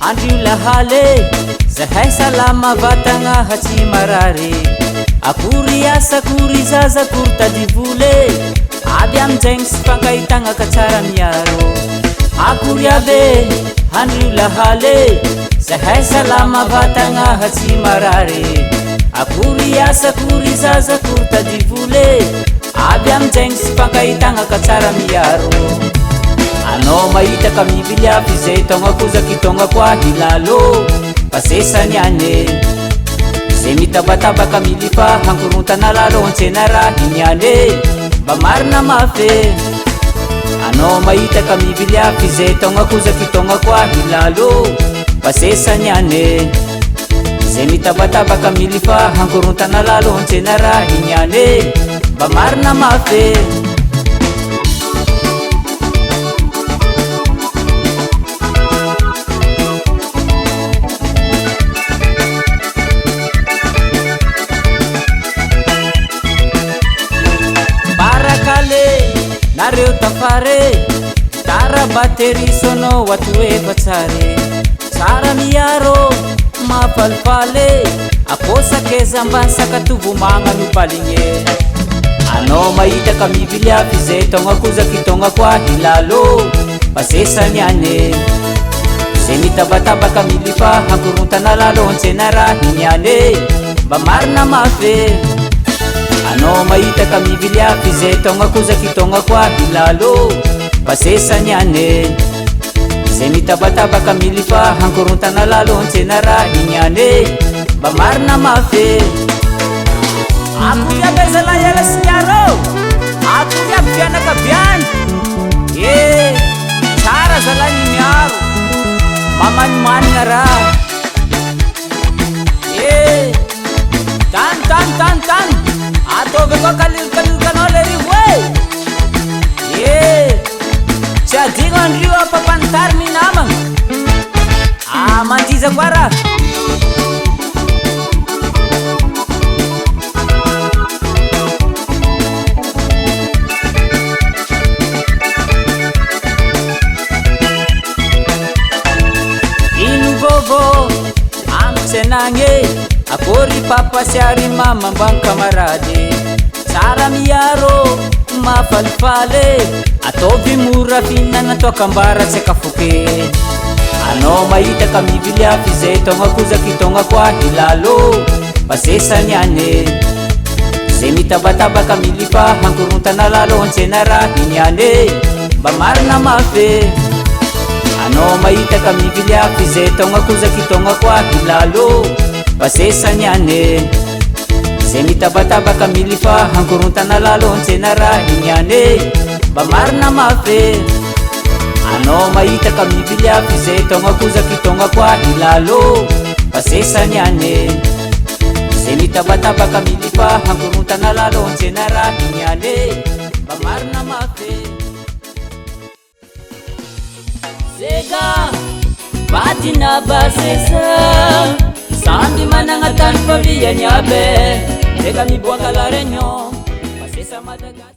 andrio lahale zahay salama vatagna hatsy marary akory asa akory zaza akory tadivole aby amizay sy fankahitagna ka tsara miaro akory aby andrio lahale zahay salama vatagna hatsy marary akory asa akory zaza akory tadivole aby amizay sy fankahitagna ka tsara miaro anao mahita ka mivily afy zay taogna kozaky taogna koa hilalo pasesany ane zay mitabatabaka milifa hankorontana lalo antsena raha iny mba marina mafy anao mahita ka mivily afy zay taogna kozaky taogna koa hilalo pasesany ane zay mitabatabaka milifa hankorontana lalo antsena raha iny mba marina mafy nareo tafare tara bateri sono watu efatsare tsara miaro mapalipale akosa keza mbansaka tuvu magnano baligne anao mahita ka mivily afy zay taogna kozaky taogna koa hilalo pasesany ane zay mitabatabaka milifa hankorontana lalo antsena raha iny mba marina mafy anao mahita ka mivily afy zay taogna kozaky taogna koa hilalo pasesany ane zay mitabatabaka milifa hankorontana lalo antsena raha iny mba marina mafy akory aby zalahy iala sy miaro akory aby fianakaviany tsara zalahy ny miaro mamanimanina raha tany ataovy koa kalirikalikanao le rivo tsy adigno andrio ampapanitary minamagna mandiza koa raha ino vôvô amitsanagne akory papa siary mama mbany kamarady tsara miaro mafalifaly ataovy mora fihinana toakambara tsy akafoky anao mahita ka mivily afy zay taogna kozaky taogna koa hilalo pasesany ane zay mitabatabaka milifa hankorontana lalo antsena raha iny mba marina mafy anao mahita ka mivily afy zay taogna kozaky taogna koa hilalo pasesany ane zay mitabatabaka milifa hankorontana lalo antsena raha iny mba marina mafy anao mahita ka mivily afy zay taogna kozaky taogna koa hilalo pasesany ane zay mitabatabaka milifa hankorontana lalo antsena raha iny mba marina mafy zega vatina basesa samby managna tany faliany aby eka miboaka la réunion pasesa Madagascar